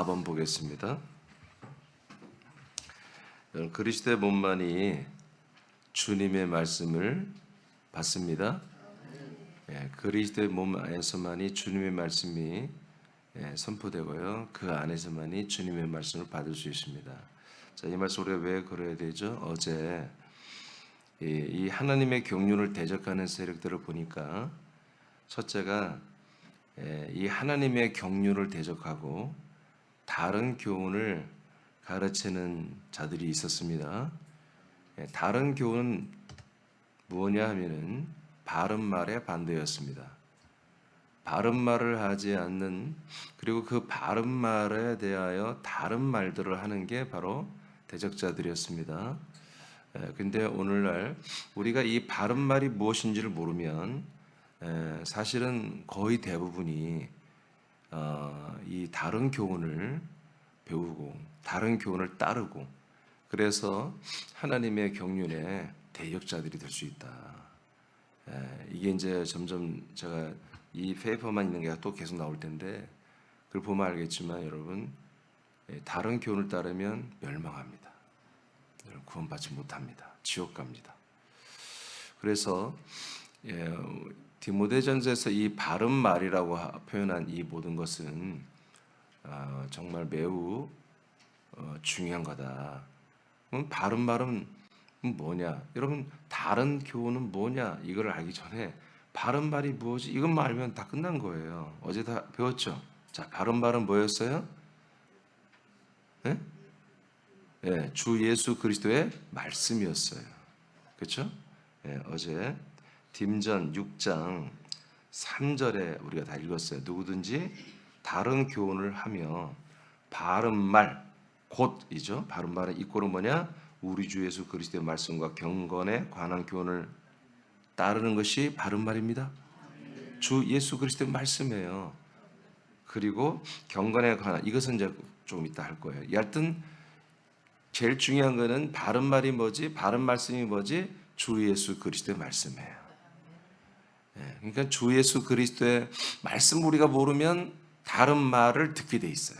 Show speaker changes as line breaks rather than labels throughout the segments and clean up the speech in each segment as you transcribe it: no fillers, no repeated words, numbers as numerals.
4번 보겠습니다. 그리스도의 몸만이 주님의 말씀을 받습니다. 그리스도의 몸 안에서만이 주님의 말씀이 선포되고요. 그 안에서만이 주님의 말씀을 받을 수 있습니다. 자, 이 말씀 우리가 왜 걸어야 되죠? 어제 이 하나님의 경륜을 대적하는 세력들을 보니까 첫째가 이 하나님의 경륜을 대적하고 다른 교훈을 가르치는 자들이 있었습니다. 다른 교훈은 무엇냐 하면은 바른 말에 반대였습니다. 바른 말을 하지 않는, 그리고 그 바른 말에 대하여 다른 말들을 하는 게 바로 대적자들이었습니다. 근데 오늘날 우리가 이 바른 말이 무엇인지를 모르면 사실은 거의 대부분이 이 다른 교훈을 배우고 다른 교훈을 따르고, 그래서 하나님의 경륜에 대역자들이 될 수 있다. 이게 이제 점점 제가 이 페이퍼만 있는 게 또 계속 나올 텐데 그걸 보면 알겠지만 여러분, 다른 교훈을 따르면 멸망합니다. 구원받지 못합니다. 지옥 갑니다. 그래서 디모데전서에서 이 바른 말이라고 표현한 이 모든 것은 정말 매우 중요한 거다. 바른 말은 뭐냐? 여러분, 다른 교훈은 뭐냐? 이걸 알기 전에 바른 말이 무엇이? 이것만 알면 다 끝난 거예요. 어제 다 배웠죠? 자, 바른 말은 뭐였어요? 네? 네, 주 예수 그리스도의 말씀이었어요. 그렇죠? 네, 어제 딤전 6장 3절에 우리가 다 읽었어요. 누구든지 다른 교훈을 하며 바른 말, 곧이죠. 바른 말은 이꼬는 뭐냐? 우리 주 예수 그리스도의 말씀과 경건에 관한 교훈을 따르는 것이 바른 말입니다. 주 예수 그리스도의 말씀이에요. 그리고 경건에 관한, 이것은 이제 조금 이따 할 거예요. 여하튼 제일 중요한 거는 바른 말이 뭐지? 바른 말씀이 뭐지? 주 예수 그리스도의 말씀이에요. 그러니까 주 예수 그리스도의 말씀 우리가 모르면 다른 말을 듣게 돼 있어요.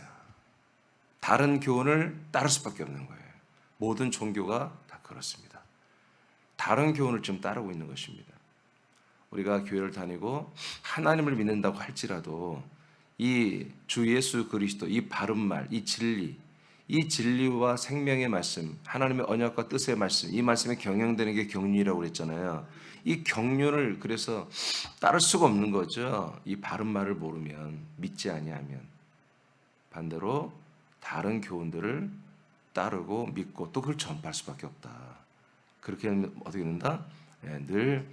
다른 교훈을 따를 수밖에 없는 거예요. 모든 종교가 다 그렇습니다. 다른 교훈을 좀 따르고 있는 것입니다. 우리가 교회를 다니고 하나님을 믿는다고 할지라도 이 주 예수 그리스도, 이 바른 말, 이 진리, 이 진리와 생명의 말씀, 하나님의 언약과 뜻의 말씀, 이 말씀에 경영되는 게 경륜이라고 그랬잖아요. 이 경륜을 그래서 따를 수가 없는 거죠. 이 바른 말을 모르면, 믿지 아니하면. 반대로 다른 교훈들을 따르고 믿고 또 그걸 전파할 수밖에 없다. 그렇게 하면 어떻게 된다? 늘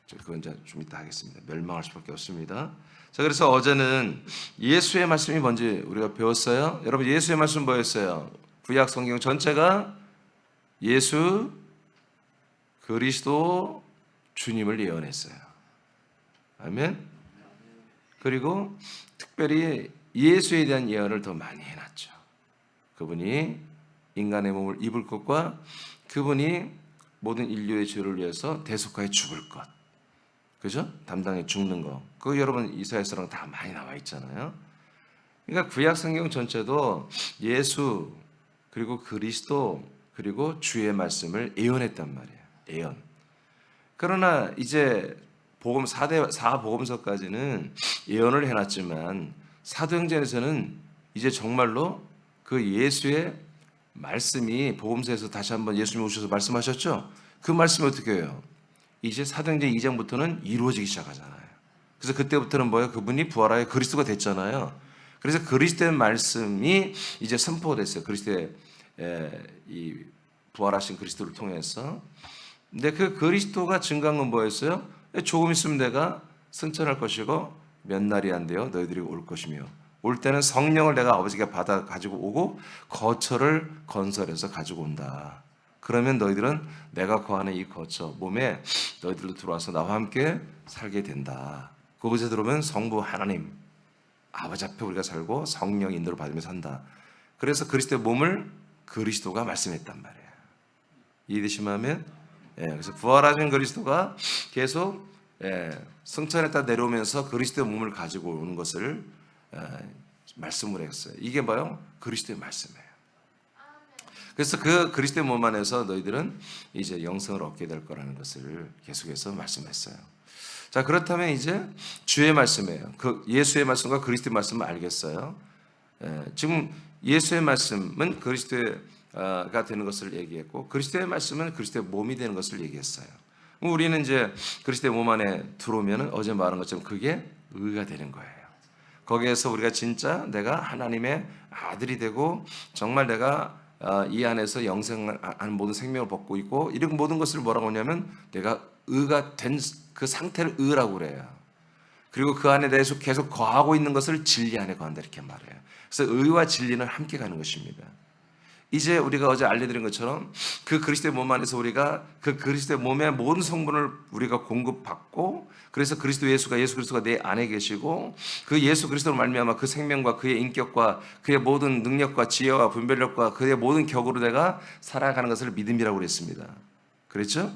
그건 이제 좀 이따 하겠습니다. 멸망할 수밖에 없습니다. 자, 그래서 어제는 예수의 말씀이 뭔지 우리가 배웠어요. 여러분, 예수의 말씀은 뭐였어요? 구약 성경 전체가 예수 그리스도 주님을 예언했어요. 아멘. 그리고 특별히 예수에 대한 예언을 더 많이 해놨죠. 그분이 인간의 몸을 입을 것과 그분이 모든 인류의 죄를 위해서 대속하여 죽을 것, 그죠? 담당해 죽는 거. 그거 여러분 이사야서랑 다 많이 나와 있잖아요. 그러니까 구약 성경 전체도 예수 그리고 그리스도 그리고 주의 말씀을 예언했단 말이에요. 예언. 그러나 이제 복음 4복음서까지는 예언을 해놨지만 사도행전에서는 이제 정말로 그 예수의 말씀이 복음서에서 다시 한번 예수님 오셔서 말씀하셨죠? 그 말씀이 어떻게 해요? 이제 사도행전 2장부터는 이루어지기 시작하잖아요. 그래서 그때부터는 뭐예요? 그분이 부활하여 그리스도가 됐잖아요. 그래서 그리스도의 말씀이 이제 선포됐어요. 그리스도의 이 부활하신 그리스도를 통해서. 근데 그 그리스도가 증거한 건 뭐였어요? 조금 있으면 내가 승천할 것이고 몇 날이 안 돼요. 너희들이 올 것이며 올 때는 성령을 내가 아버지가 받아 가지고 오고 거처를 건설해서 가지고 온다. 그러면 너희들은 내가 거하는 이 거처 몸에 너희들도 들어와서 나와 함께 살게 된다. 그곳에 들어오면 성부 하나님 아버지 앞에 우리가 살고 성령 인도를 받으며 산다. 그래서 그리스도의 몸을 그리스도가 말씀했단 말이에요. 이해되시면? 그래서 부활하신 그리스도가 계속 승천했다 내려오면서 그리스도의 몸을 가지고 오는 것을 말씀으로 했어요. 이게 뭐요? 그리스도의 말씀이에요. 그래서 그 그리스도의 몸 안에서 너희들은 이제 영생을 얻게 될 거라는 것을 계속해서 말씀했어요. 자, 그렇다면 이제 주의 말씀이에요. 그 예수의 말씀과 그리스도의 말씀을 알겠어요. 지금 예수의 말씀은 그리스도가 되는 것을 얘기했고, 그리스도의 말씀은 그리스도의 몸이 되는 것을 얘기했어요. 우리는 이제 그리스도의 몸 안에 들어오면 어제 말한 것처럼 그게 의가 되는 거예요. 거기에서 우리가 진짜 내가 하나님의 아들이 되고 정말 내가 이 안에서 영생하는 모든 생명을 벗고 있고, 이런 모든 것을 뭐라고 하냐면 내가 의가 된 그 상태를 의라고 그래요. 그리고 그 안에 대해서 계속 거하고 있는 것을 진리 안에 거한다 이렇게 말해요. 그래서 의와 진리는 함께 가는 것입니다. 이제 우리가 어제 알려드린 것처럼 그 그리스도의 몸 안에서 우리가 그 그리스도의 몸의 모든 성분을 우리가 공급받고, 그래서 그리스도 예수 그리스도가 내 안에 계시고, 그 예수 그리스도로 말미암아 그 생명과 그의 인격과 그의 모든 능력과 지혜와 분별력과 그의 모든 격으로 내가 살아가는 것을 믿음이라고 그랬습니다. 그렇죠?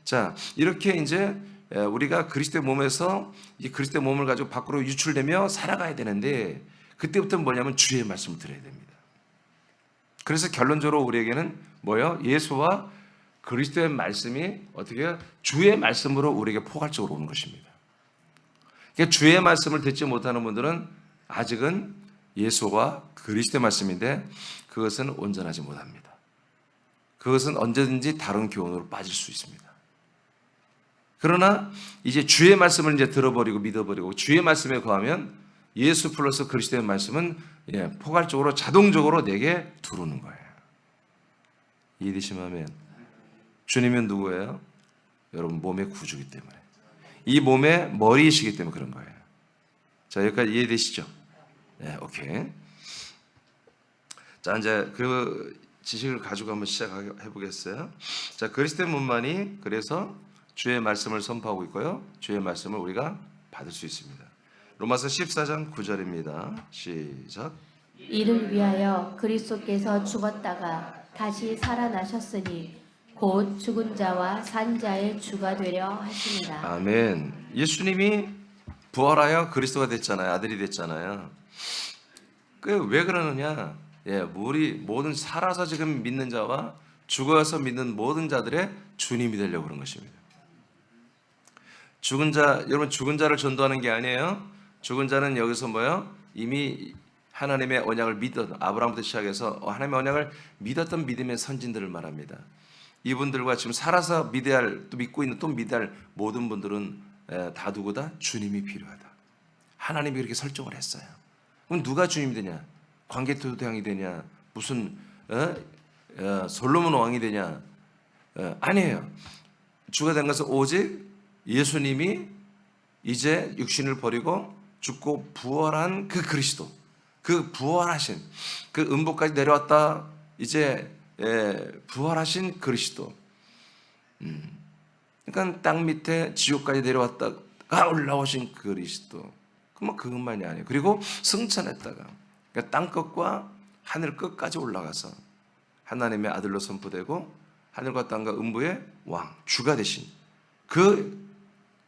자, 이렇게 이제 우리가 그리스도의 몸에서 이 그리스도의 몸을 가지고 밖으로 유출되며 살아가야 되는데, 그때부터는 뭐냐면 주의 말씀을 들어야 됩니다. 그래서 결론적으로 우리에게는 뭐예요? 예수와 그리스도의 말씀이 어떻게 주의 말씀으로 우리에게 포괄적으로 오는 것입니다. 그러니까 주의 말씀을 듣지 못하는 분들은 아직은 예수와 그리스도의 말씀인데 그것은 온전하지 못합니다. 그것은 언제든지 다른 교훈으로 빠질 수 있습니다. 그러나 이제 주의 말씀을 이제 들어버리고 믿어버리고 주의 말씀에 거하면 예수 플러스 그리스도의 말씀은 포괄적으로 자동적으로 내게 들어오는 거예요. 이해되시면 아멘. 주님은 누구예요? 여러분 몸의 구주이기 때문에, 이 몸의 머리이시기 때문에 그런 거예요. 자, 여기까지 이해되시죠? 네, 오케이. 자, 이제 그 지식을 가지고 한번 시작해 보겠어요. 자, 그리스도의 몸만이 그래서 주의 말씀을 선포하고 있고요, 주의 말씀을 우리가 받을 수 있습니다. 로마서 14장 9절입니다. 시작.
이를 위하여 그리스도께서 죽었다가 다시 살아나셨으니 곧 죽은 자와 산 자의 주가 되려 하십니다.
아멘. 예수님이 부활하여 그리스도가 됐잖아요. 아들이 됐잖아요. 그 왜 그러느냐? 우리 모든 살아서 지금 믿는 자와 죽어서 믿는 모든 자들의 주님이 되려고 그런 것입니다. 죽은 자, 여러분 죽은 자를 전도하는 게 아니에요. 죽은 자는 여기서 뭐요? 이미 하나님의 언약을 믿었던, 아브라함부터 시작해서 하나님의 언약을 믿었던 믿음의 선진들을 말합니다. 이분들과 지금 살아서 믿어야 할, 또 믿고 있는 또 믿어야 할 모든 분들은 다 누구다? 주님이 필요하다. 하나님이 그렇게 설정을 했어요. 그럼 누가 주님이 되냐? 광개토대왕이 되냐? 무슨 솔로몬 왕이 되냐? 아니에요. 주가 된 것은 오직 예수님이 이제 육신을 버리고 죽고 부활한 그 그리스도, 그 부활하신 그 음부까지 내려왔다 이제 부활하신 그리스도. 그러니까 땅 밑에 지옥까지 내려왔다가 올라오신 그리스도. 그것만이 아니에요. 그리고 승천했다가 그러니까 땅 끝과 하늘 끝까지 올라가서 하나님의 아들로 선포되고 하늘과 땅과 음부의 왕, 주가 되신 그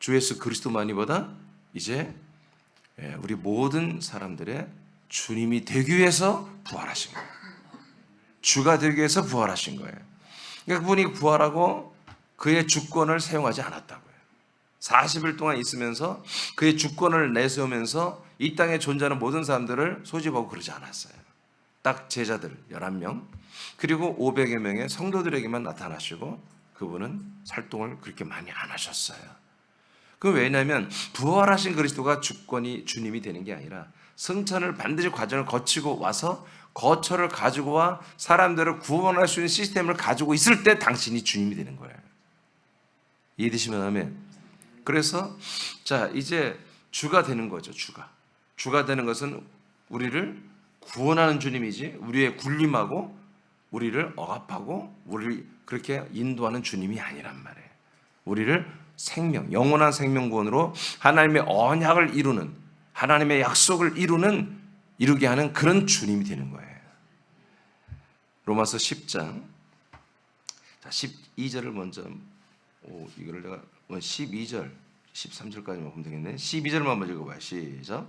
주 예수 그리스도만이보다 이제 우리 모든 사람들의 주님이 되기 위해서 부활하신 거예요. 주가 되기 위해서 부활하신 거예요. 그러니까 그분이 부활하고 그의 주권을 사용하지 않았다고요. 40일 동안 있으면서 그의 주권을 내세우면서 이 땅에 존재하는 모든 사람들을 소집하고 그러지 않았어요. 딱 제자들 11명 그리고 500여 명의 성도들에게만 나타나시고 그분은 활동을 그렇게 많이 안 하셨어요. 그 왜냐하면 부활하신 그리스도가 주권이 주님이 되는 게 아니라 승천을 반드시 과정을 거치고 와서 거처를 가지고 와 사람들을 구원할 수 있는 시스템을 가지고 있을 때 당신이 주님이 되는 거예요. 이해되시면 아멘. 그래서 자 이제 주가 되는 거죠. 주가 되는 것은 우리를 구원하는 주님이지 우리의 군림하고 우리를 억압하고 우리를 그렇게 인도하는 주님이 아니란 말이에요. 우리를 생명, 영원한 생명구원으로 하나님의 언약을 이루는, 하나님의 약속을 이루게 하는 그런 주님이 되는 거예요. 로마서 10장, 자 12절을 먼저, 이거를 내가 12절, 13절까지만 보면 되겠네. 12절만 먼저 읽어봐요. 시작.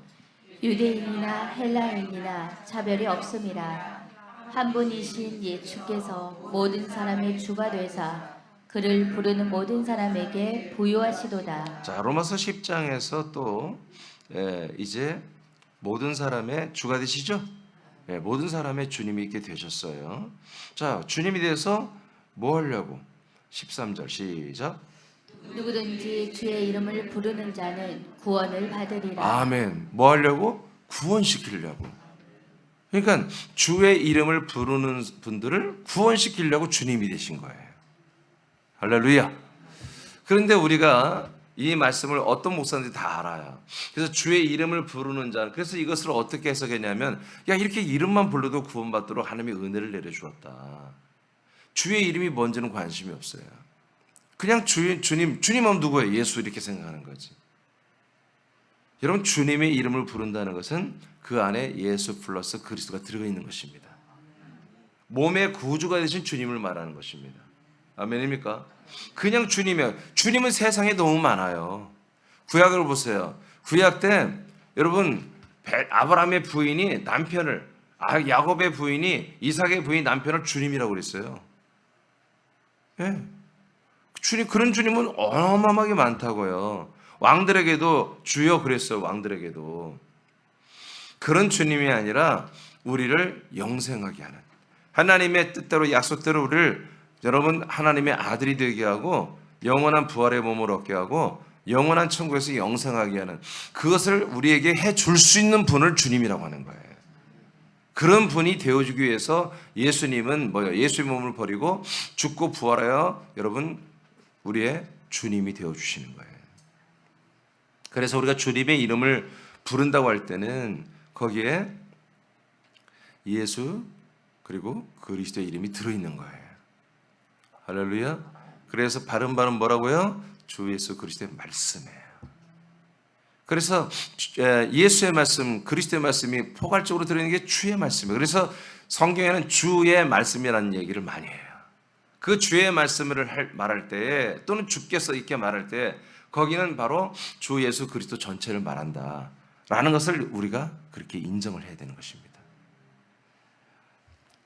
유대인이나 헬라인이나 차별이 없음이라. 한 분이신 예수께서 모든 사람의 주가 되사 그를 부르는 모든 사람에게 부유하시도다.
자, 로마서 10장에서 또 이제 모든 사람의 주가 되시죠? 모든 사람의 주님이 있게 되셨어요. 자, 주님이 돼서 뭐 하려고? 13절 시작.
누구든지 주의 이름을 부르는 자는 구원을 받으리라.
아멘. 뭐 하려고? 구원시키려고. 그러니까 주의 이름을 부르는 분들을 구원시키려고 주님이 되신 거예요. 할렐루야. 그런데 우리가 이 말씀을 어떤 목사님들이 다 알아요. 그래서 주의 이름을 부르는 자, 그래서 이것을 어떻게 해석했냐면, 야, 이렇게 이름만 불러도 구원받도록 하나님이 은혜를 내려주었다. 주의 이름이 뭔지는 관심이 없어요. 그냥 주님은 누구예요? 예수, 이렇게 생각하는 거지. 여러분, 주님의 이름을 부른다는 것은 그 안에 예수 플러스 그리스도가 들어가 있는 것입니다. 몸의 구주가 되신 주님을 말하는 것입니다. 아멘입니까? 그냥 주님은 세상에 너무 많아요. 구약을 보세요. 구약 때 여러분, 아브라함의 부인이 남편을, 야곱의 부인이, 이삭의 부인 남편을 주님이라고 그랬어요. 예. 그런 주님은 어마어마하게 많다고요. 왕들에게도 주여 그랬어요. 왕들에게도. 그런 주님이 아니라 우리를 영생하게 하는, 하나님의 뜻대로 약속대로 우리를 여러분 하나님의 아들이 되게 하고 영원한 부활의 몸을 얻게 하고 영원한 천국에서 영생하게 하는, 그것을 우리에게 해줄 수 있는 분을 주님이라고 하는 거예요. 그런 분이 되어주기 위해서 예수님은 뭐예요? 예수의 몸을 버리고 죽고 부활하여 여러분 우리의 주님이 되어주시는 거예요. 그래서 우리가 주님의 이름을 부른다고 할 때는 거기에 예수 그리고 그리스도의 이름이 들어있는 거예요. 할렐루야. 그래서 바른 뭐라고요? 주 예수 그리스도의 말씀이에요. 그래서 예수의 말씀, 그리스도의 말씀이 포괄적으로 들어있는 게 주의 말씀이에요. 그래서 성경에는 주의 말씀이라는 얘기를 많이 해요. 그 주의 말씀을 말할 때, 또는 주께서 이렇게 말할 때, 거기는 바로 주 예수 그리스도 전체를 말한다 라는 것을 우리가 그렇게 인정을 해야 되는 것입니다.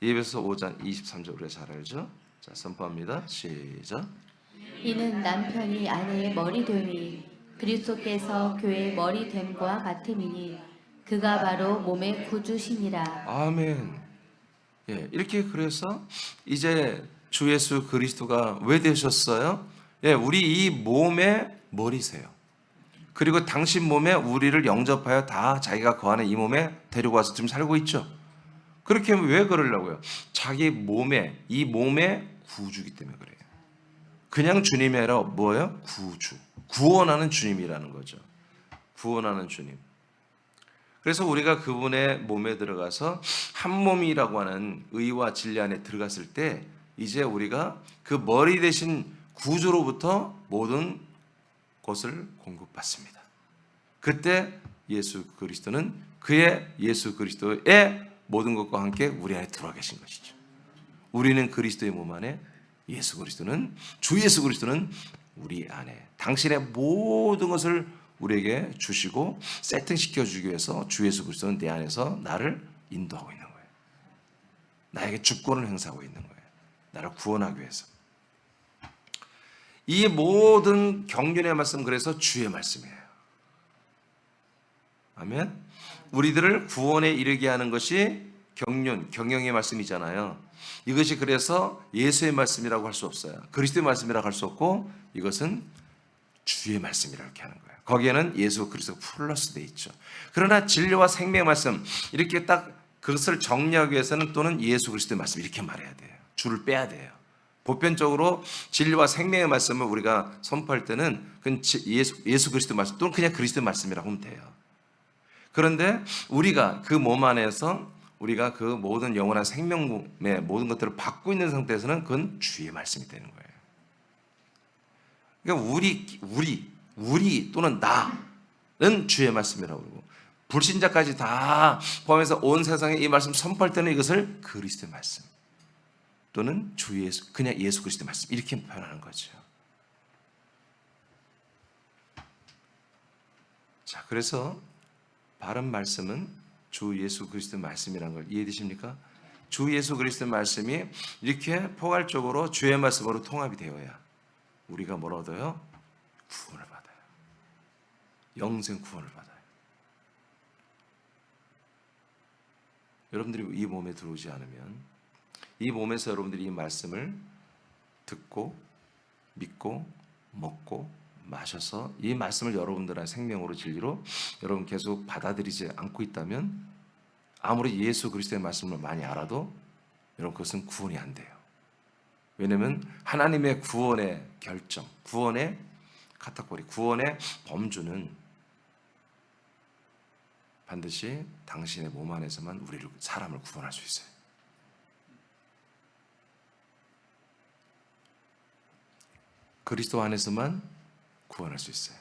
에베소 5장 23절 우리가 잘 알죠? 자, 선포합니다. 시작.
이는 남편이 아내의 머리 됨이 그리스도께서 교회의 머리 됨과 같음이니 그가 바로 몸의 구주시니라.
아멘. 예, 이렇게 그래서 이제 주 예수 그리스도가 왜 되셨어요? 예, 우리 이 몸의 머리세요. 그리고 당신 몸에 우리를 영접하여 다 자기가 거하는 이 몸에 데리고 와서 지금 살고 있죠. 그렇게 하면 왜 그러려고요? 자기 몸에, 이 몸의 구주기 때문에 그래요. 그냥 주님이 아니라 뭐예요? 구주. 구원하는 주님이라는 거죠. 구원하는 주님. 그래서 우리가 그분의 몸에 들어가서 한 몸이라고 하는 의와 진리 안에 들어갔을 때 이제 우리가 그 머리 대신 구주로부터 모든 것을 공급받습니다. 그때 예수 그리스도는 그의 예수 그리스도의 모든 것과 함께 우리 안에 들어와 계신 것이죠. 우리는 그리스도의 몸 안에, 예수 그리스도는, 주 예수 그리스도는 우리 안에 당신의 모든 것을 우리에게 주시고 세팅시켜 주기 위해서 주 예수 그리스도는 내 안에서 나를 인도하고 있는 거예요. 나에게 주권을 행사하고 있는 거예요. 나를 구원하기 위해서. 이 모든 경륜의 말씀, 그래서 주의 말씀이에요. 아멘. 우리들을 구원에 이르게 하는 것이 경륜, 경영의 말씀이잖아요. 이것이 그래서 예수의 말씀이라고 할 수 없어요. 그리스도의 말씀이라고 할 수 없고 이것은 주의 말씀이라고 이렇게 하는 거예요. 거기에는 예수 그리스도 플러스 돼 있죠. 그러나 진리와 생명의 말씀, 이렇게 딱 그것을 정리하기 위해서는 또는 예수 그리스도의 말씀 이렇게 말해야 돼요. 줄을 빼야 돼요. 보편적으로 진리와 생명의 말씀을 우리가 선포할 때는 그건 예수 그리스도 말씀 또는 그냥 그리스도의 말씀이라고 하면 돼요. 그런데 우리가 그 몸 안에서 우리가 그 모든 영원한 생명의 모든 것들을 받고 있는 상태에서는 그건 주의 말씀이 되는 거예요. 그러니까 우리 또는 나는 주의 말씀이라고 그러고 불신자까지 다 포함해서 온 세상에 이 말씀 선포할 때는 이것을 그리스도의 말씀 또는 주 예수, 그냥 예수 그리스도의 말씀 이렇게 표현하는 거죠. 자, 그래서 바른 말씀은 주 예수 그리스도의 말씀이라는 걸 이해되십니까? 주 예수 그리스도의 말씀이 이렇게 포괄적으로 주의 말씀으로 통합이 되어야 우리가 뭘 얻어요? 구원을 받아요. 영생 구원을 받아요. 여러분들이 이 몸에 들어오지 않으면, 이 몸에서 여러분들이 이 말씀을 듣고 믿고 먹고 마셔서 이 말씀을 여러분들의 생명으로 진리로 여러분 계속 받아들이지 않고 있다면, 아무리 예수 그리스도의 말씀을 많이 알아도 여러분 그것은 구원이 안 돼요. 왜냐하면 하나님의 구원의 결정, 구원의 카테고리, 구원의 범주는 반드시 당신의 몸 안에서만 우리를, 사람을 구원할 수 있어요. 그리스도 안에서만 구원할 수 있어요.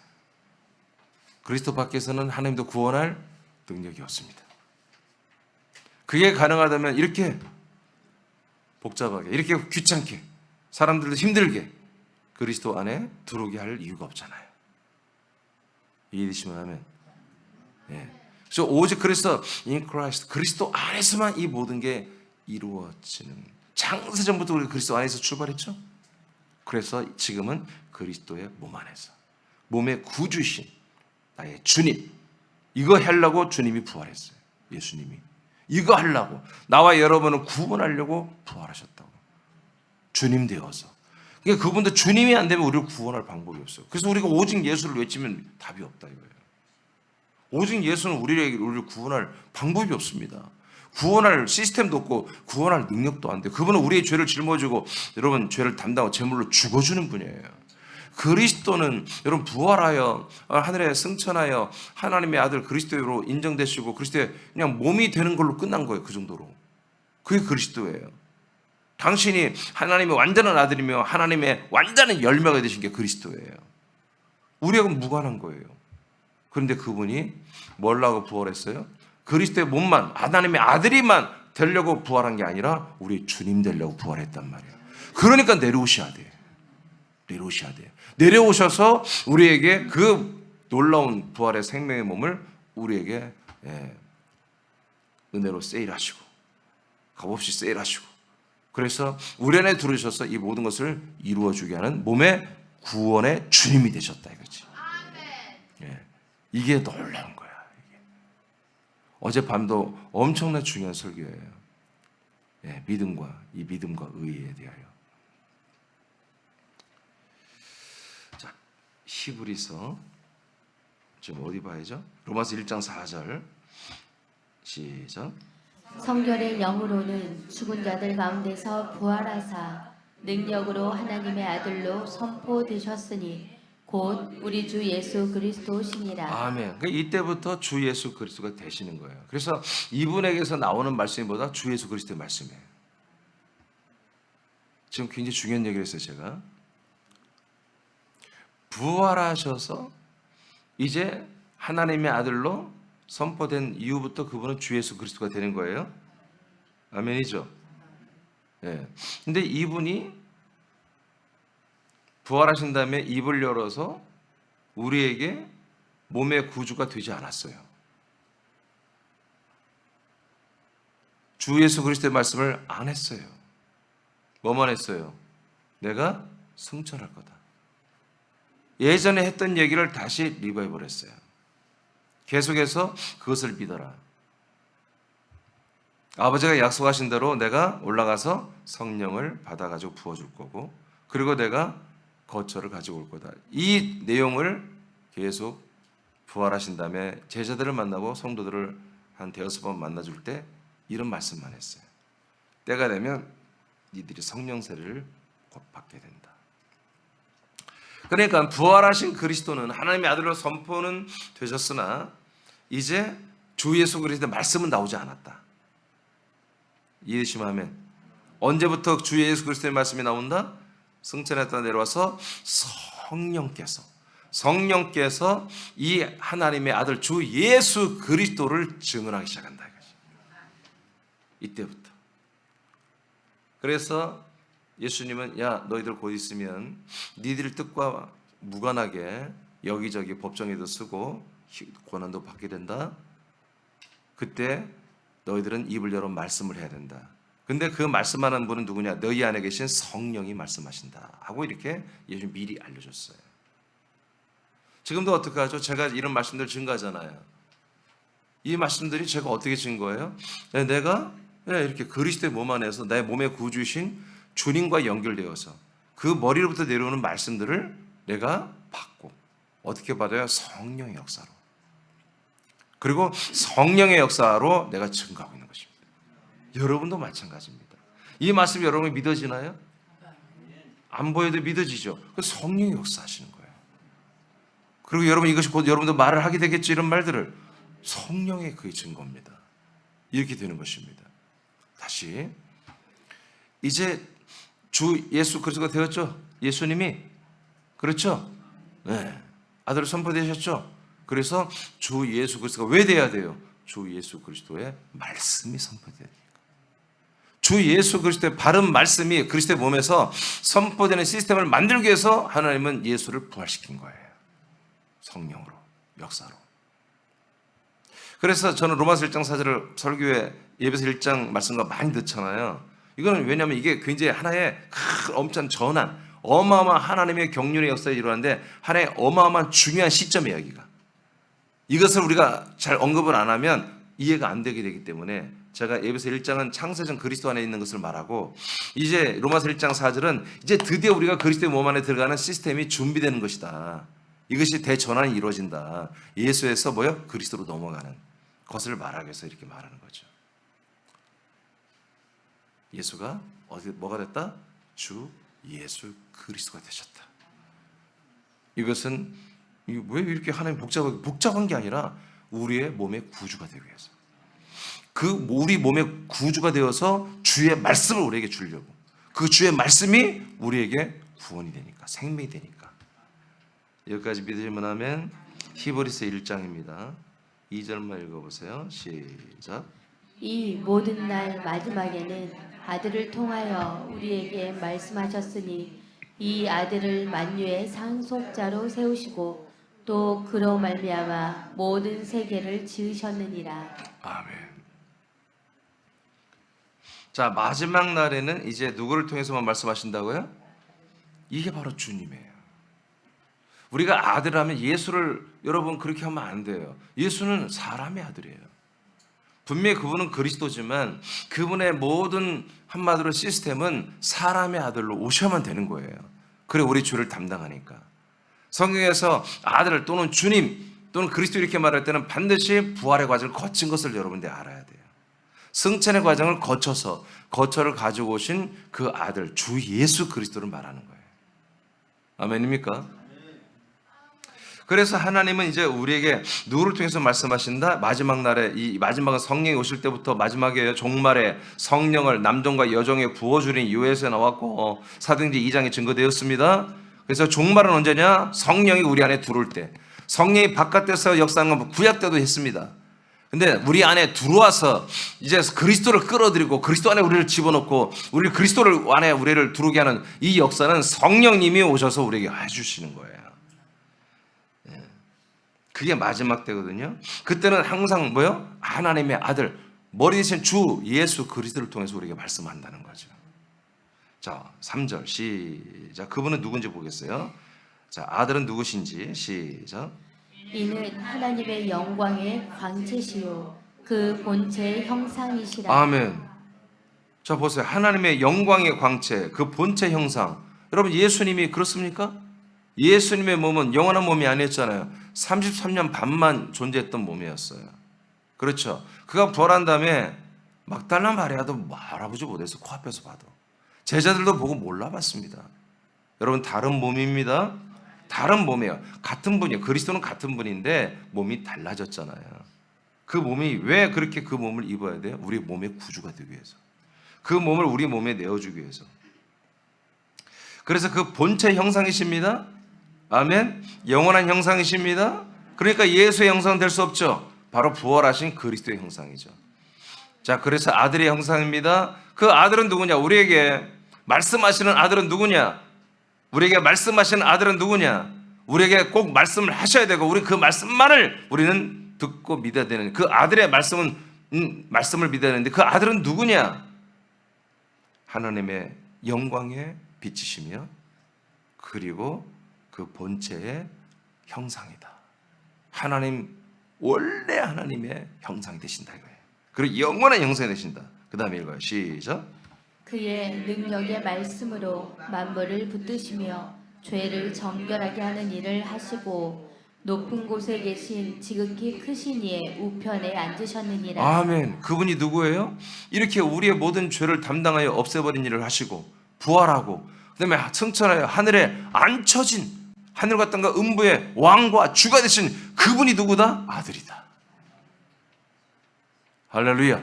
그리스도 밖에서는 하나님도 구원할 능력이 없습니다. 그게 가능하다면 이렇게 복잡하게, 이렇게 귀찮게, 사람들도 힘들게 그리스도 안에 들어오게 할 이유가 없잖아요. 이해되시면 하면, 그래서 오직 그래서 in Christ, 그리스도 안에서만 이 모든 게 이루어지는, 창세전부터 우리가 그리스도 안에서 출발했죠. 그래서 지금은 그리스도의 몸 안에서, 몸의 구주신 나의 주님, 이거 하려고 주님이 부활했어요. 예수님이 이거 하려고, 나와 여러분을 구원하려고 부활하셨다고. 주님 되어서. 그러니까 그분도 주님이 안 되면 우리를 구원할 방법이 없어요. 그래서 우리가 오직 예수를 외치면 답이 없다 이거예요. 오직 예수는 우리를 구원할 방법이 없습니다. 구원할 시스템도 없고 구원할 능력도 안 돼요. 그분은 우리의 죄를 짊어지고 여러분 죄를 담당하고 제물로 죽어주는 분이에요. 그리스도는 여러분 부활하여 하늘에 승천하여 하나님의 아들 그리스도로 인정되시고 그리스도의 그냥 몸이 되는 걸로 끝난 거예요. 그 정도로. 그게 그리스도예요. 당신이 하나님의 완전한 아들이며 하나님의 완전한 열매가 되신 게 그리스도예요. 우리하고는 무관한 거예요. 그런데 그분이 뭐라고 부활했어요? 그리스도의 몸만, 하나님의 아들이만 되려고 부활한 게 아니라 우리 주님 되려고 부활했단 말이에요. 그러니까 내려오셔야 돼요. 내려오셔야 돼요. 내려오셔서 우리에게 그 놀라운 부활의 생명의 몸을 우리에게 은혜로 세일하시고 값없이 세일하시고, 그래서 우리 안에 들어오셔서 이 모든 것을 이루어주게 하는 몸의 구원의 주님이 되셨다 이거지. 이게 놀라운 거야. 어젯밤도 엄청나 중요한 설교예요. 믿음과 이 믿음과 의에 대하여. 자, 히브리서 지금 어디 봐야죠? 로마서 1장 4절 시작.
성결의 영으로는 죽은 자들 가운데서 부활하사 능력으로 하나님의 아들로 선포되셨으니 곧 우리 주 예수 그리스도시니라.
아멘. 그러니까 이때부터 주 예수 그리스도가 되시는 거예요. 그래서 이분에게서 나오는 말씀보다 주 예수 그리스도의 말씀이에요. 지금 굉장히 중요한 얘기를 했어요. 제가 부활하셔서 이제 하나님의 아들로 선포된 이후부터 그분은 주 예수 그리스도가 되는 거예요. 아멘이죠. 근데 이분이 부활하신 다음에 입을 열어서 우리에게 몸의 구주가 되지 않았어요. 주 예수 그리스도의 말씀을 안 했어요. 뭐만 했어요? 내가 승천할 거다. 예전에 했던 얘기를 다시 리바이벌 했어요. 계속해서 그것을 믿어라. 아버지가 약속하신 대로 내가 올라가서 성령을 받아가지고 부어줄 거고, 그리고 내가 거처를 가지고 올 거다. 이 내용을 계속 부활하신 다음에 제자들을 만나고 성도들을 한 5번 만나줄 때 이런 말씀만 했어요. 때가 되면 니들이 성령 세례를 곧 받게 된다. 그러니까 부활하신 그리스도는 하나님의 아들로 선포는 되셨으나 이제 주 예수 그리스도의 말씀은 나오지 않았다. 이해되시면 하면, 언제부터 주 예수 그리스도의 말씀이 나온다? 승천했다 내려와서 성령께서 이 하나님의 아들 주 예수 그리스도를 증언하기 시작한다 이거지. 이때부터. 그래서 예수님은 야 너희들 곧 있으면 니들 뜻과 무관하게 여기저기 법정에도 쓰고 고난도 받게 된다. 그때 너희들은 입을 열어 말씀을 해야 된다. 근데 그 말씀하는 분은 누구냐? 너희 안에 계신 성령이 말씀하신다 하고 이렇게 예수님 미리 알려줬어요. 지금도 어떻게 하죠? 제가 이런 말씀들 증거하잖아요. 이 말씀들이 제가 어떻게 증거해요? 내가 이렇게 그리스도의 몸 안에서 내 몸의 구주이신 주님과 연결되어서 그 머리로부터 내려오는 말씀들을 내가 받고, 어떻게 받아요? 성령의 역사로. 그리고 성령의 역사로 내가 증거하고 있는 것입니다. 여러분도 마찬가지입니다. 이 말씀이 여러분이 믿어지나요? 안 보여도 믿어지죠. 그 성령이 역사하시는 거예요. 그리고 여러분, 이것이 곧 여러분도 말을 하게 되겠죠. 이런 말들을 성령의 그의 증거입니다. 이렇게 되는 것입니다. 다시, 이제 주 예수 그리스도가 되었죠. 예수님이, 그렇죠? 네. 아들을 선포되셨죠. 그래서 주 예수 그리스도가 왜 돼야 돼요? 주 예수 그리스도의 말씀이 선포돼야 돼요. 주 예수 그리스도의 바른 말씀이 그리스도의 몸에서 선포되는 시스템을 만들기 위해서 하나님은 예수를 부활시킨 거예요. 성령으로, 역사로. 그래서 저는 로마서 1장 4절을 설교에 예배서 1장 말씀과 많이 듣잖아요. 이거는 왜냐하면 이게 굉장히 하나의 큰 엄청난 전환, 어마어마한 하나님의 경륜의 역사에 일어나는데 하나의 어마어마한 중요한 시점이에요. 여기가. 이것을 우리가 잘 언급을 안 하면 이해가 안 되게 되기 때문에 제가 예배서 1장은 창세전 그리스도 안에 있는 것을 말하고, 이제 로마서 1장 4절은 이제 드디어 우리가 그리스도의 몸 안에 들어가는 시스템이 준비되는 것이다. 이것이 대전환이 이루어진다. 예수에서 뭐요? 그리스도로 넘어가는 것을 말하기 위해서 이렇게 말하는 거죠. 예수가 뭐가 됐다? 주 예수 그리스도가 되셨다. 이것은 왜 이렇게 하나님 복잡한 게 아니라 우리의 몸의 구주가 되기 위해서, 그 우리 몸의 구주가 되어서 주의 말씀을 우리에게 주려고, 그 주의 말씀이 우리에게 구원이 되니까, 생명이 되니까. 여기까지 믿으시면 하면 히브리서 1장입니다. 2절만 읽어보세요. 시작.
이 모든 날 마지막에는 아들을 통하여 우리에게 말씀하셨으니 이 아들을 만유의 상속자로 세우시고 또 그로 말미암아 모든 세계를 지으셨느니라.
아멘. 자, 마지막 날에는 이제 누구를 통해서만 말씀하신다고요? 이게 바로 주님이에요. 우리가 아들하면 예수를, 여러분 그렇게 하면 안 돼요. 예수는 사람의 아들이에요. 분명히 그분은 그리스도지만 그분의 모든 한마디로 시스템은 사람의 아들로 오셔야만 되는 거예요. 그래 우리 주를 담당하니까. 성경에서 아들 또는 주님 또는 그리스도 이렇게 말할 때는 반드시 부활의 과정을 거친 것을 여러분들이 알아야 돼요. 승천의 과정을 거쳐서 거처를 가지고 오신 그 아들 주 예수 그리스도를 말하는 거예요. 아멘입니까? 그래서 하나님은 이제 우리에게 누구를 통해서 말씀하신다? 마지막 날에, 이 마지막은 성령이 오실 때부터 마지막에 종말에 성령을 남종과 여종에 부어주린 유에서 나왔고 사도행전 2장에 증거되었습니다. 그래서 종말은 언제냐? 성령이 우리 안에 들어올 때. 성령이 바깥에서 역사하는 건 구약 때도 했습니다. 근데 우리 안에 들어와서 이제 그리스도를 끌어들이고 그리스도 안에 우리를 집어넣고 우리 그리스도를 안에 우리를 들어오게 하는 이 역사는 성령님이 오셔서 우리에게 해주시는 거예요. 그게 마지막 때거든요. 그때는 항상 뭐요? 하나님의 아들, 머리 대신 주 예수 그리스도를 통해서 우리에게 말씀한다는 거죠. 자, 3절 시작. 그분은 누군지 보겠어요. 자, 아들은 누구신지 시작.
이는 하나님의 영광의 광채시요 그 본체의 형상이시라.
아멘. 자, 보세요. 하나님의 영광의 광채, 그 본체 형상. 여러분 예수님이 그렇습니까? 예수님의 몸은 영원한 몸이 아니었잖아요. 33년 반만 존재했던 몸이었어요. 그렇죠. 그가 부활한 다음에 막달라 마리아도 알아보지 못해서 코앞에서 봐도 제자들도 보고 몰라봤습니다. 여러분 다른 몸입니다. 다른 몸이에요. 같은 분이에요. 그리스도는 같은 분인데 몸이 달라졌잖아요. 그 몸이 왜 그렇게 그 몸을 입어야 돼요? 우리 몸의 구주가 되기 위해서. 그 몸을 우리 몸에 내어주기 위해서. 그래서 그 본체 형상이십니다. 아멘. 영원한 형상이십니다. 그러니까 예수의 형상은 될 수 없죠. 바로 부활하신 그리스도의 형상이죠. 자, 그래서 아들의 형상입니다. 그 아들은 누구냐? 우리에게 말씀하시는 아들은 누구냐? 우리에게 말씀하시는 아들은 누구냐? 우리에게 꼭 말씀을 하셔야 되고 우리 그 말씀만을 우리는 듣고 믿어야 되는 그 아들의 말씀을 믿어야 되는데 그 아들은 누구냐? 하나님의 영광의 빛이시며 그리고 그 본체의 형상이다. 원래 하나님의 형상이 되신다 이거예요. 그리고 영원한 형상이 되신다. 그 다음에 읽어요. 시작.
그의 능력의 말씀으로 만물을 붙드시며 죄를 정결하게 하는 일을 하시고 높은 곳에 계신 지극히 크신 이의 우편에 앉으셨느니라.
아멘. 그분이 누구예요? 이렇게 우리의 모든 죄를 담당하여 없애버린 일을 하시고 부활하고 그 다음에 승천하여 하늘에 앉혀진 하늘과 땅과 음부의 왕과 주가 되신 그분이 누구다? 아들이다. 할렐루야.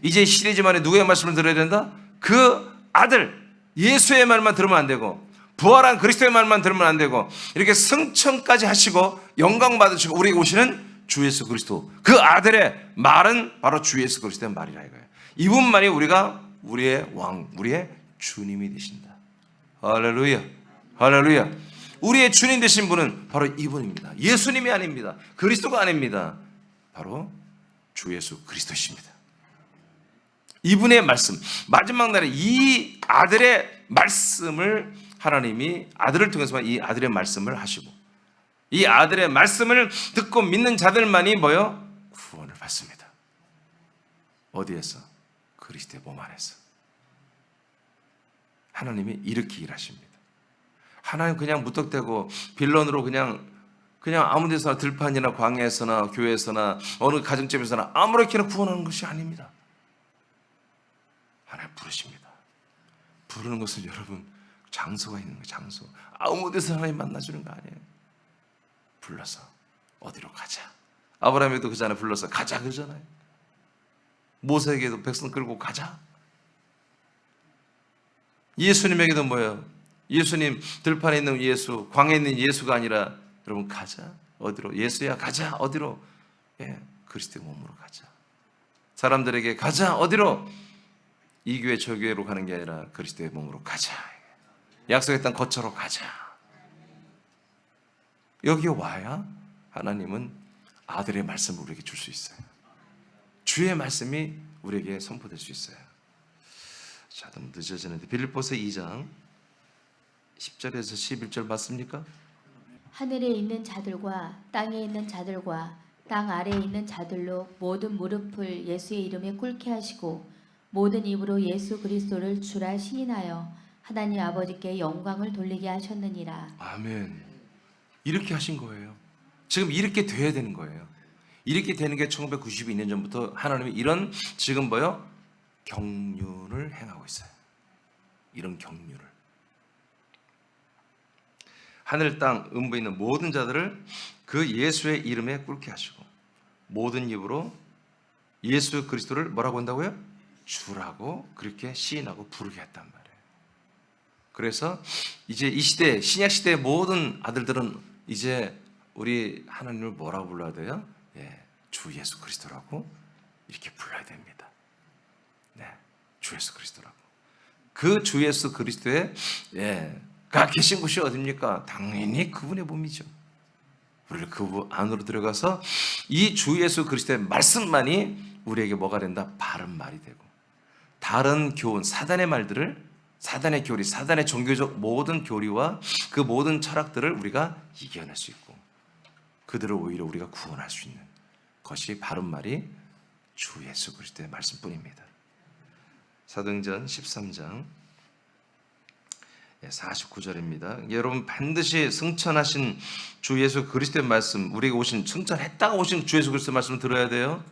이제 시리즈만에 누구의 말씀을 들어야 된다? 그 아들 예수의 말만 들으면 안 되고 부활한 그리스도의 말만 들으면 안 되고 이렇게 승천까지 하시고 영광 받으시고 우리에게 오시는 주 예수 그리스도 그 아들의 말은 바로 주 예수 그리스도의 말이라 이거예요. 이분만이 우리의 왕, 우리의 주님이 되신다. 할렐루야. 할렐루야. 우리의 주님 되신 분은 바로 이분입니다. 예수님이 아닙니다. 그리스도가 아닙니다. 바로 주 예수 그리스도십니다. 이분의 말씀, 마지막 날에 이 아들의 말씀을 하나님이 아들을 통해서만 이 아들의 말씀을 하시고 이 아들의 말씀을 듣고 믿는 자들만이 뭐요? 구원을 받습니다. 어디에서? 그리스도의 몸 안에서. 하나님이 이렇게 일하십니다. 하나님 그냥 무턱대고 빌런으로 그냥 아무 데서나 들판이나 광야에서나 교회에서나 어느 가정집에서나 아무렇게나 구원하는 것이 아닙니다. 하나님 부르십니다. 부르는 것은 여러분 장소가 있는 거예요. 장소. 아무 데서 하나님 만나주는 거 아니에요. 불러서 어디로 가자. 아브라함에도 그잖아요. 불러서 가자 그러잖아요. 모세에게도 백성 끌고 가자. 예수님에게도 뭐예요? 예수님 들판에 있는 예수, 광야에 있는 예수가 아니라 여러분 가자. 어디로? 예수야 가자. 어디로? 예, 그리스도의 몸으로 가자. 사람들에게 가자. 어디로? 이 교회 저 교회로 가는 게 아니라 그리스도의 몸으로 가자. 약속의 땅 거처로 가자. 여기 와야 하나님은 아들의 말씀을 우리에게 줄 수 있어요. 주의 말씀이 우리에게 선포될 수 있어요. 자, 너무 늦어지는데 빌립보서 2장 10절에서 11절 맞습니까?
하늘에 있는 자들과 땅에 있는 자들과 땅 아래에 있는 자들로 모든 무릎을 예수의 이름에 꿇게 하시고 모든 입으로 예수 그리스도를 주라 시인하여 하나님 아버지께 영광을 돌리게 하셨느니라.
아멘. 이렇게 하신 거예요. 지금 이렇게 돼야 되는 거예요. 이렇게 되는 게 1992년 전부터 하나님이 이런 지금 뭐요? 경륜을 행하고 있어요. 이런 경륜을. 하늘 땅 음부에 있는 모든 자들을 그 예수의 이름에 꿇게 하시고 모든 입으로 예수 그리스도를 뭐라고 한다고요? 주라고 그렇게 시인하고 부르게 했단 말이에요. 그래서 이제 이 시대 신약 시대의 모든 아들들은 이제 우리 하나님을 뭐라고 불러야 돼요? 예, 주 예수 그리스도라고 이렇게 불러야 됩니다. 네, 주 예수 그리스도라고. 그 주 예수 그리스도의 가 계신 곳이 어디입니까? 당연히 그분의 몸이죠. 우리를 그 안으로 들어가서 이 주 예수 그리스도의 말씀만이 우리에게 뭐가 된다? 바른 말이 되고 다른 교훈, 사단의 말들을 사단의 교리, 사단의 종교적 모든 교리와 그 모든 철학들을 우리가 이겨낼 수 있고 그들을 오히려 우리가 구원할 수 있는 것이 바른 말이 주 예수 그리스도의 말씀뿐입니다. 사도행전 13장 49절입니다. 여러분 반드시 승천하신 주 예수 그리스도의 말씀, 우리에게 오신 승천했다가 오신 주 예수 그리스도의 말씀을 들어야 돼요.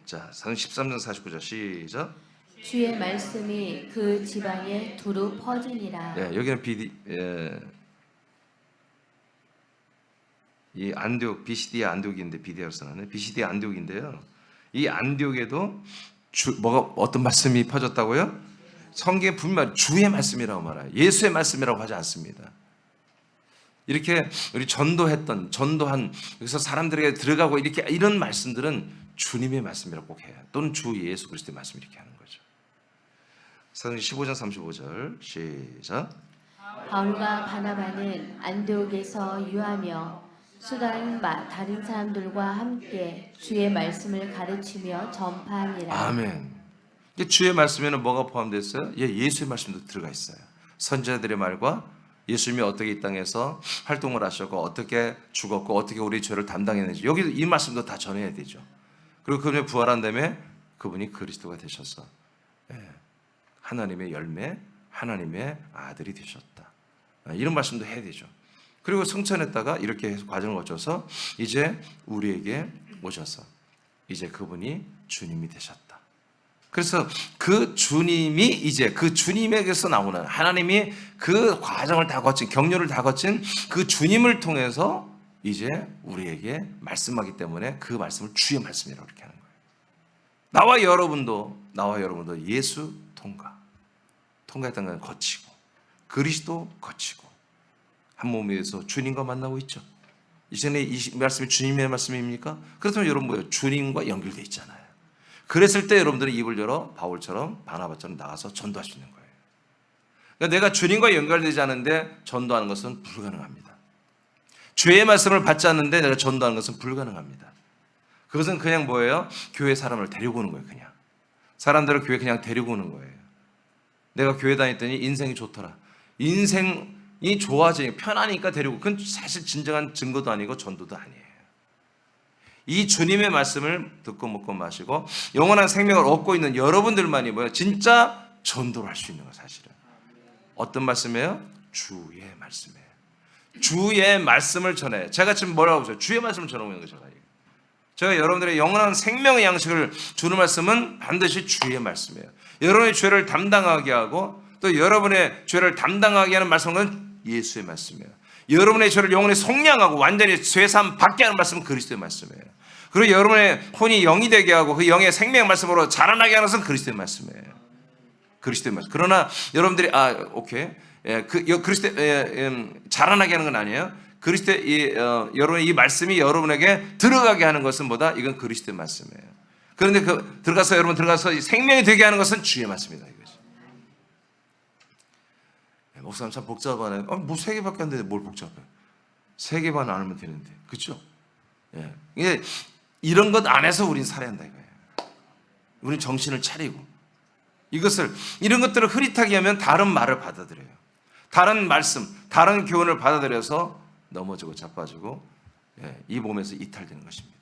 자, 13장 49절 시작.
주의 말씀이 그 지방에 두루 퍼지니라.
여기는 이 안디옥, 비시디아 안디옥인데 비디아로 써놨네. 비시디아 안디옥인데요. 이 안디옥에도 뭐가 어떤 말씀이 퍼졌다고요? 성경에 분명히 주의 말씀이라고 말해요. 예수의 말씀이라고 하지 않습니다. 이렇게 우리 전도한 여기서 사람들에게 들어가고 이렇게 이런 말씀들은 주님의 말씀이라고 꼭 해요. 또는 주 예수 그리스도의 말씀 이렇게 하는 거죠. 사도행전 15장 35절 시작.
바울과 바나바는 안디옥에서 유하며 수다는 다른 사람들과 함께 주의 말씀을 가르치며 전파하니라.
아멘. 이게 주의 말씀에는 뭐가 포함됐어요? 예수의 말씀도 들어가 있어요. 선지자들의 말과 예수님이 어떻게 이 땅에서 활동을 하셨고 어떻게 죽었고 어떻게 우리 죄를 담당했는지 여기 이 말씀도 다 전해야 되죠. 그리고 그분이 부활한 다음에 그분이 그리스도가 되셔서 하나님의 열매, 하나님의 아들이 되셨다. 이런 말씀도 해야 되죠. 그리고 승천했다가 이렇게 해서 과정을 거쳐서 이제 우리에게 오셔서 이제 그분이 주님이 되셨다. 그래서 그 주님이 이제 그 주님에게서 나오는 하나님이 그 과정을 다 거친 경륜을 다 거친 그 주님을 통해서 이제 우리에게 말씀하기 때문에 그 말씀을 주의 말씀이라고 이렇게 하는 거예요. 나와 여러분도 예수 통과했던 건 거치고 그리스도 거치고 한 몸에서 주님과 만나고 있죠. 이전에 이 말씀이 주님의 말씀입니까? 그렇다면 여러분 뭐예요? 주님과 연결되어 있잖아요. 그랬을 때 여러분들은 입을 열어 바울처럼 바나바처럼 나가서 전도할 수 있는 거예요. 그러니까 내가 주님과 연결되지 않은데 전도하는 것은 불가능합니다. 주의 말씀을 받지 않는데 내가 전도하는 것은 불가능합니다. 그것은 그냥 뭐예요? 교회 사람을 데리고 오는 거예요. 그냥 사람들을 교회 그냥 데리고 오는 거예요. 내가 교회 다녔더니 인생이 좋더라. 인생이 좋아지니까 편하니까 데리고, 그건 사실 진정한 증거도 아니고 전도도 아니에요. 이 주님의 말씀을 듣고 먹고 마시고 영원한 생명을 얻고 있는 여러분들만이 뭐예요? 진짜 전도를 할 수 있는 거예요. 사실은 어떤 말씀이에요? 주의 말씀이에요. 주의 말씀을 전해. 제가 지금 뭐라고 하죠? 주의 말씀을 전하고 있는 거죠. 제가 여러분들의 영원한 생명의 양식을 주는 말씀은 반드시 주의 말씀이에요. 여러분의 죄를 담당하게 하고 또 여러분의 죄를 담당하게 하는 말씀은 예수의 말씀이에요. 여러분의 죄를 영원히 속량하고 완전히 죄사함 받게 하는 말씀은 그리스도의 말씀이에요. 그리고 여러분의 혼이 영이 되게 하고 그 영의 생명 말씀으로 자라나게 하는 것은 그리스도의 말씀이에요. 그리스도의 말씀. 그러나 여러분들이 그리스도의 자라나게 하는 건 아니에요. 그리스도의 여러분의 이 말씀이 여러분에게 들어가게 하는 것은 뭐다? 이건 그리스도의 말씀이에요. 그런데 여러분 들어가서 생명이 되게 하는 것은 주의 말씀이다 이거지. 목사님 참 복잡하네. 뭐 3개밖에 안 되는데 뭘 복잡해? 3개만 알면 되는데, 그렇죠? 이게 이런 것 안에서 우린 살아야 한다 이거예요. 우린 정신을 차리고 이런 것들을 흐릿하게 하면 다른 말을 받아들여요. 다른 말씀, 다른 교훈을 받아들여서 넘어지고 자빠지고 이 몸에서 이탈되는 것입니다.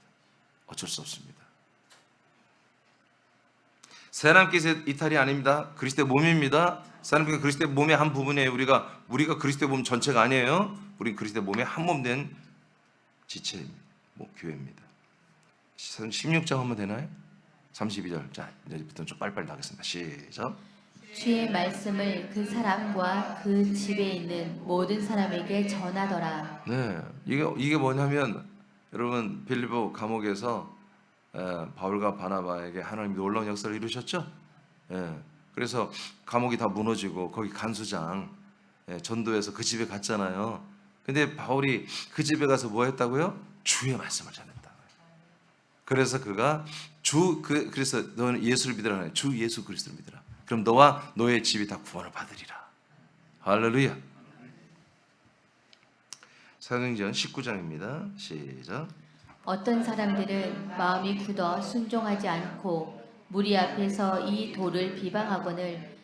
어쩔 수 없습니다. 사람께서 이탈이 아닙니다. 그리스도의 몸입니다. 사람께서 그리스도의 몸의 한 부분이에요. 우리가 그리스도의 몸 전체가 아니에요. 우리 그리스도의 몸의 한 몸 된 지체입니다. 교회입니다. 16장 하면 되나요? 32절. 자, 이제부터 좀 빨리빨리 나가겠습니다. 시작.
주의 말씀을 그 사람과 그 집에 있는 모든 사람에게 전하더라.
네, 이게 뭐냐면 여러분 빌립보 감옥에서 바울과 바나바에게 하나님이 놀라운 역사를 이루셨죠. 그래서 감옥이 다 무너지고 거기 간수장 전도해서 그 집에 갔잖아요. 근데 바울이 그 집에 가서 뭐 했다고요? 주의 말씀을 전했다. 그래서 그가 그래서 너는 예수를 믿으라. 주 예수 그리스도를 믿으라. 그럼 너와 너의 집이 다 구원을 받으리라. 할렐루야. 사도행전 19장입니다. 시작.
어떤 사람들은 마음이 굳어 순종하지 않고 무리 앞에서 이 도를 비방하거늘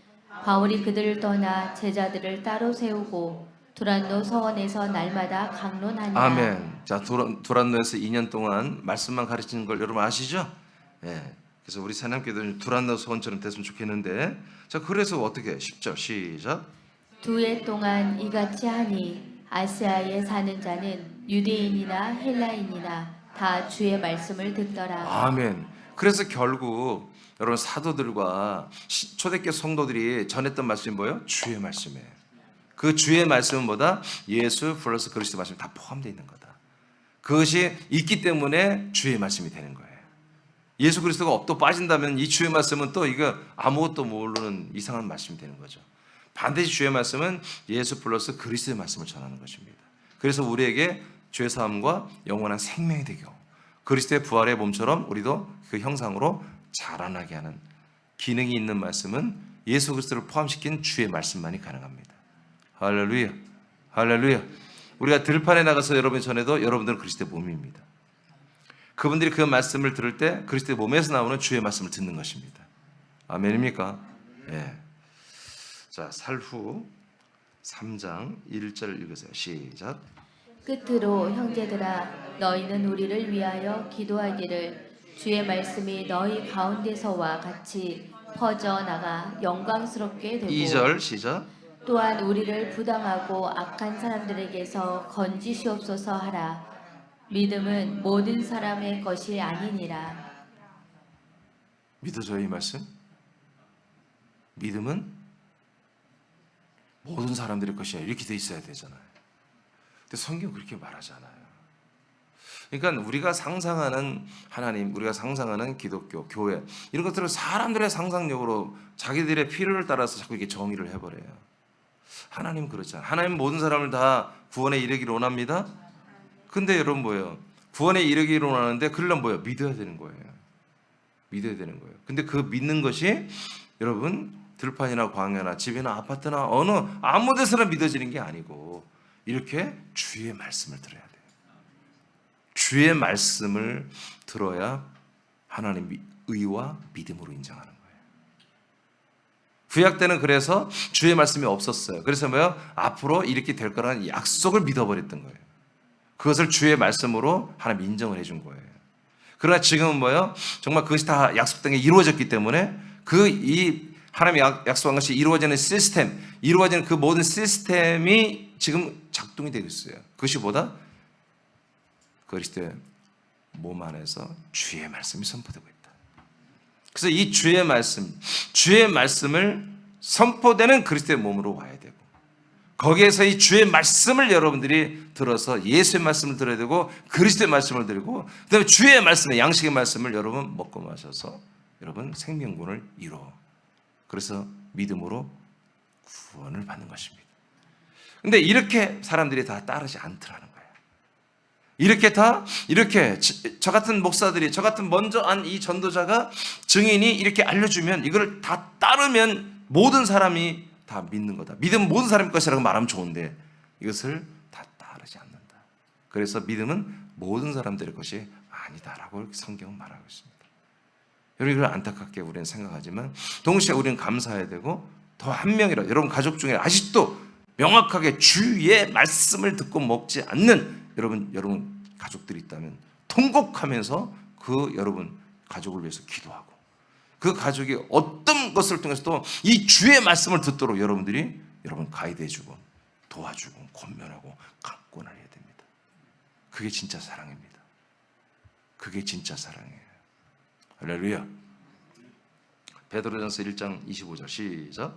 바울이 그들을 떠나 제자들을 따로 세우고 두란노 서원에서 날마다 강론하니라.
아멘. 자, 두란노에서 2년 동안 말씀만 가르치는 걸 여러분 아시죠? 그래서 우리 사남교회도 두란노 서원처럼 됐으면 좋겠는데, 자, 그래서 어떻게 10절 시작.
2해 동안 이같이 하니 아시아에 사는 자는 유대인이나 헬라인이나 다 주의 말씀을 듣더라.
아멘. 그래서 결국 여러분 사도들과 초대교회 성도들이 전했던 말씀이 뭐예요? 주의 말씀이에요. 그 주의 말씀은 뭐다? 예수 플러스 그리스도 말씀이 다 포함되어 있는 거다. 그것이 있기 때문에 주의 말씀이 되는 거예요. 예수 그리스도가 또 빠진다면 이 주의 말씀은 또 이거 아무것도 모르는 이상한 말씀이 되는 거죠. 반드시 주의 말씀은 예수 플러스 그리스도의 말씀을 전하는 것입니다. 그래서 우리에게 죄 사함과 영원한 생명이 되고 그리스도의 부활의 몸처럼 우리도 그 형상으로 자라나게 하는 기능이 있는 말씀은 예수 그리스도를 포함시킨 주의 말씀만이 가능합니다. 할렐루야. 할렐루야. 우리가 들판에 나가서 여러분이 전해도 여러분들은 그리스도의 몸입니다. 그분들이 그 말씀을 들을 때 그리스도의 몸에서 나오는 주의 말씀을 듣는 것입니다. 아멘입니까? 예. 자, 살후 3장 1절 읽으세요. 시작.
끝으로 형제들아 너희는 우리를 위하여 기도하기를 주의 말씀이 너희 가운데서와 같이 퍼져나가 영광스럽게 되고
2절 시작.
또한 우리를 부당하고 악한 사람들에게서 건지시옵소서 하라. 믿음은 모든 사람의 것이 아니니라.
믿어져요, 이 말씀? 믿음은 모든 사람들의 것이야. 이렇게 돼 있어야 되잖아요. 근데 성경은 그렇게 말하잖아요. 그러니까 우리가 상상하는 하나님, 우리가 상상하는 기독교, 교회 이런 것들을 사람들의 상상력으로 자기들의 필요를 따라서 자꾸 이렇게 정의를 해버려요. 하나님 그렇잖아요. 하나님 모든 사람을 다 구원에 이르기를 원합니다. 근데 여러분 뭐예요? 구원에 이르기를 원하는데 그러려면 뭐예요? 믿어야 되는 거예요. 믿어야 되는 거예요. 근데 그 믿는 것이 여러분 들판이나 광야나 집이나 아파트나 아무 데서나 믿어지는 게 아니고 이렇게 주의 말씀을 들어야 돼요. 주의 말씀을 들어야 하나님 의와 믿음으로 인정하는 거예요. 구약 때는 그래서 주의 말씀이 없었어요. 그래서 뭐요? 앞으로 이렇게 될 거라는 약속을 믿어버렸던 거예요. 그것을 주의 말씀으로 하나님 인정을 해준 거예요. 그러나 지금은 뭐요? 정말 그것이 다 약속된 게 이루어졌기 때문에 이 하나님이 약속한 것이 이루어지는 시스템, 이루어지는 그 모든 시스템이 지금 작동이 되고 있어요. 그것이 뭐다? 그리스도의 몸 안에서 주의 말씀이 선포되고 있다. 그래서 이 주의 말씀을 선포되는 그리스도의 몸으로 와야 되고 거기에서 이 주의 말씀을 여러분들이 들어서 예수의 말씀을 들어야 되고 그리스도의 말씀을 드리고 그다음에 주의 말씀의 양식의 말씀을 여러분 먹고 마셔서 여러분 생명군을 이루어 그래서 믿음으로 구원을 받는 것입니다. 근데 이렇게 사람들이 다 따르지 않더라는 거예요. 이렇게 저 같은 목사들이 저 같은 먼저 안 이 전도자가 증인이 이렇게 알려주면 이걸 다 따르면 모든 사람이 다 믿는 거다. 믿음은 모든 사람의 것이라고 말하면 좋은데 이것을 다 따르지 않는다. 그래서 믿음은 모든 사람들의 것이 아니다라고 성경은 말하고 있습니다. 여러분 이걸 안타깝게 우리는 생각하지만 동시에 우리는 감사해야 되고 더 한 명이라도 여러분 가족 중에 아직도 명확하게 주의 말씀을 듣고 먹지 않는 여러분 가족들이 있다면 통곡하면서 그 여러분 가족을 위해서 기도하고 그 가족이 어떤 것을 통해서도 이 주의 말씀을 듣도록 여러분들이 여러분 가이드해주고 도와주고 권면하고 강권을 해야 됩니다. 그게 진짜 사랑입니다. 그게 진짜 사랑이에요. 할렐루야. 베드로전서 1장 25절 시작.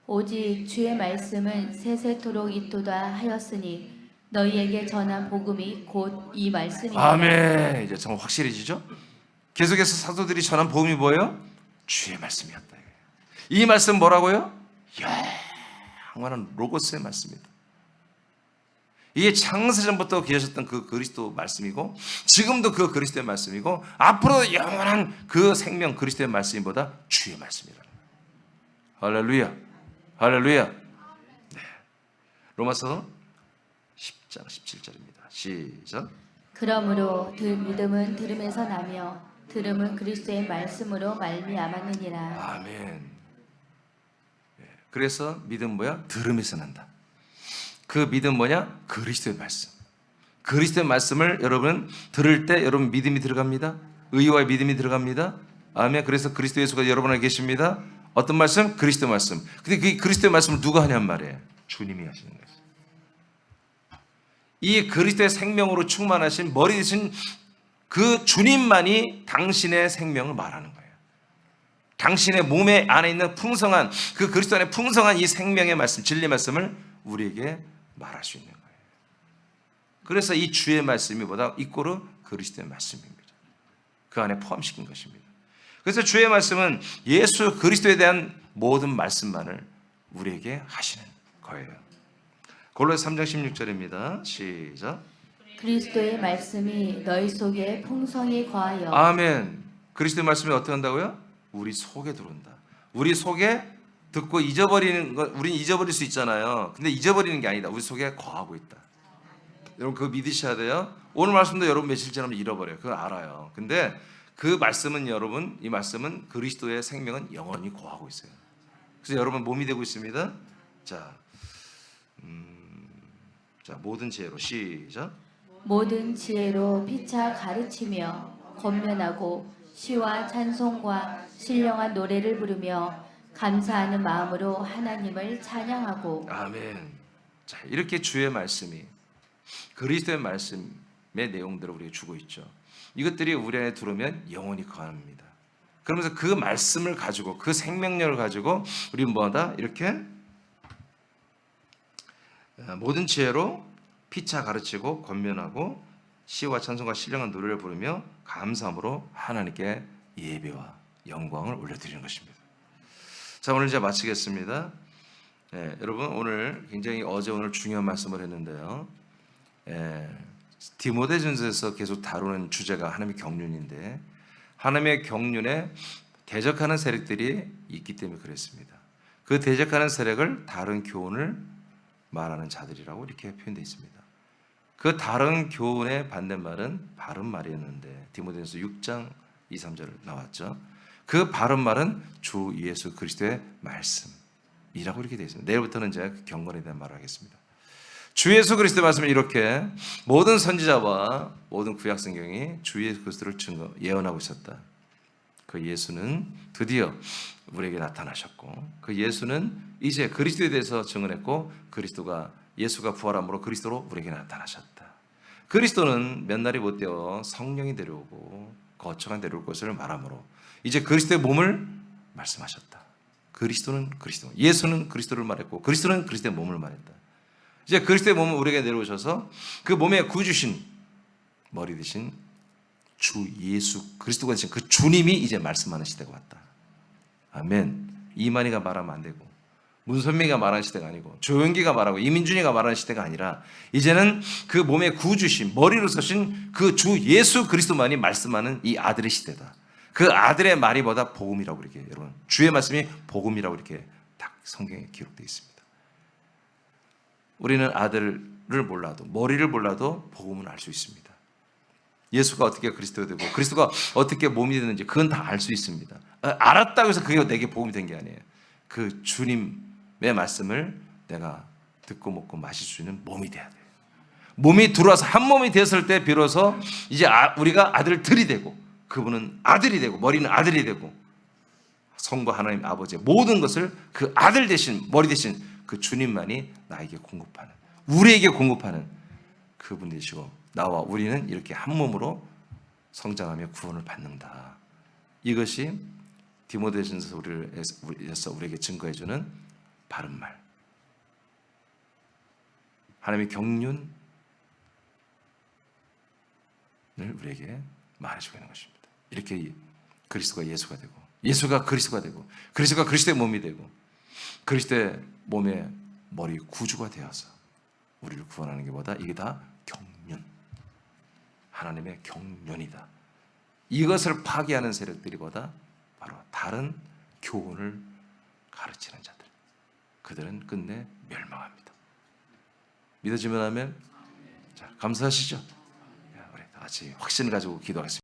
오직 주의 말씀은 세세토록 있도다 하였으니 너희에게 전한 복음이 곧 이 말씀이다.
아멘. 이제 정말 확실해지죠? 계속해서 사도들이 전한 복음이 뭐예요? 주의 말씀이었다. 이 말씀 뭐라고요? 영원한 로고스의 말씀이다. 이게 창세전부터 계셨던 그 그리스도 말씀이고 지금도 그 그리스도의 말씀이고 앞으로 영원한 그 생명 그리스도의 말씀보다 주의 말씀이라는 거예요. 할렐루야. 할렐루야. 네. 로마서 10장 17절입니다. 시작.
그러므로 믿음은 들음에서 나며 들음은 그리스도의 말씀으로 말미암았느니라.
아멘. 그래서 믿음 뭐야? 들음에서 난다. 그 믿음 뭐냐? 그리스도의 말씀. 그리스도의 말씀을 여러분 들을 때 여러분 믿음이 들어갑니다. 의와 믿음이 들어갑니다. 아멘. 그래서 그리스도 예수가 여러분 안에 계십니다. 어떤 말씀? 그리스도 말씀. 근데 그 그리스도의 말씀을 누가 하냔 말이에요. 주님이 하시는 거예요. 이 그리스도의 생명으로 충만하신 머리 되신 그 주님만이 당신의 생명을 말하는 거예요. 당신의 몸에 안에 있는 풍성한 그 그리스도 안에 풍성한 이 생명의 말씀, 진리 말씀을 우리에게 말할 수 있는 거예요. 그래서 이 주의 말씀이 보다 이꼬르 그리스도의 말씀입니다. 그 안에 포함시킨 것입니다. 그래서 주의 말씀은 예수 그리스도에 대한 모든 말씀만을 우리에게 하시는 거예요. 골로새 3장 16절입니다. 시작.
그리스도의 말씀이 너희 속에 풍성히 거하여.
아멘. 그리스도의 말씀이 어떻게 한다고요? 우리 속에 들어온다. 우리 속에 듣고 잊어버리는 것, 우리는 잊어버릴 수 있잖아요. 근데 잊어버리는 게 아니다. 우리 속에 거하고 있다. 여러분 그거 믿으셔야 돼요. 오늘 말씀도 여러분 며칠 지나면 잃어버려요. 그거 알아요. 근데 그 말씀은 여러분, 이 말씀은 그리스도의 생명은 영원히 거하고 있어요. 그래서 여러분 몸이 되고 있습니다. 자, 모든 지혜로 시작.
모든 지혜로 피차 가르치며 권면하고 시와 찬송과 신령한 노래를 부르며 감사하는 마음으로 하나님을 찬양하고.
아멘. 자, 이렇게 주의 말씀이 그리스도의 말씀의 내용들을 우리에게 주고 있죠. 이것들이 우리 안에 들어오면 영원히 거합니다. 그러면서 그 말씀을 가지고 그 생명력을 가지고 우리는 뭐하다? 이렇게 모든 지혜로 피차 가르치고 권면하고 시와 찬송과 신령한 노래를 부르며 감사함으로 하나님께 예배와 영광을 올려드리는 것입니다. 자, 오늘 이제 마치겠습니다. 여러분 오늘 굉장히 오늘 중요한 말씀을 했는데요. 디모데전서에서 계속 다루는 주제가 하나님의 경륜인데 하나님의 경륜에 대적하는 세력들이 있기 때문에 그랬습니다. 그 대적하는 세력을 다른 교훈을 말하는 자들이라고 이렇게 표현되어 있습니다. 그 다른 교훈의 반대말은 바른 말이었는데 디모데전서 6장 2, 3절 나왔죠. 그 바른 말은 주 예수 그리스도의 말씀이라고 이렇게 되어 있습니다. 내일부터는 제가 경건에 대한 말을 하겠습니다. 주 예수 그리스도의 말씀은 이렇게 모든 선지자와 모든 구약 성경이 주 예수 그리스도를 예언하고 있었다. 그 예수는 드디어 우리에게 나타나셨고 그 예수는 이제 그리스도에 대해서 증언했고 예수가 부활함으로 그리스도로 우리에게 나타나셨다. 그리스도는 몇 날이 못 되어 성령이 내려오고 거처가 내려올 것을 말하므로 이제 그리스도의 몸을 말씀하셨다. 그리스도는 그리스도, 예수는 그리스도를 말했고 그리스도는 그리스도의 몸을 말했다. 이제 그리스도의 몸을 우리에게 내려오셔서 그 몸의 구주신 머리 대신 주 예수 그리스도가 되신 그 주님이 이제 말씀하는 시대가 왔다. 아멘. 이만희가 말하면 안 되고 문선미가 말하는 시대가 아니고 조영기가 말하고 이민준이가 말하는 시대가 아니라 이제는 그 몸의 구주신 머리로 서신 그 주 예수 그리스도만이 말씀하는 이 아들의 시대다. 그 아들의 말이 뭐다? 복음이라고 이렇게 여러분 주의 말씀이 복음이라고 이렇게 딱 성경에 기록되어 있습니다. 우리는 아들을 몰라도 머리를 몰라도 복음은 알 수 있습니다. 예수가 어떻게 그리스도가 되고 그리스도가 어떻게 몸이 되는지 그건 다 알 수 있습니다. 알았다고 해서 그게 내게 복음이 된 게 아니에요. 그 주님의 말씀을 내가 듣고 먹고 마실 수 있는 몸이 돼야 돼요. 몸이 들어와서 한 몸이 되었을 때 비로소 이제 우리가 아들들이 되고 그분은 아들이 되고 머리는 아들이 되고 성부 하나님 아버지의 모든 것을 그 아들 대신 머리 대신 그 주님만이 나에게 공급하는 우리에게 공급하는 그분 되시고 나와 우리는 이렇게 한 몸으로 성장하며 구원을 받는다. 이것이 디모데전서 우리에게 증거해주는 바른 말. 하나님의 경륜을 우리에게 말해주고 있는 것입니다. 이렇게 그리스도가 예수가 되고 예수가 그리스도가 되고 그리스도가 그리스도의 몸이 되고 그리스도의 몸의 머리 구주가 되어서 우리를 구원하는 게 뭐다? 이게 다 경륜. 하나님의 경륜이다. 이것을 파괴하는 세력들이 뭐다? 바로 다른 교훈을 가르치는 자들. 그들은 끝내 멸망합니다. 믿어지면 하면 자, 감사하시죠? 우리 다 같이 확신을 가지고 기도하겠습니다.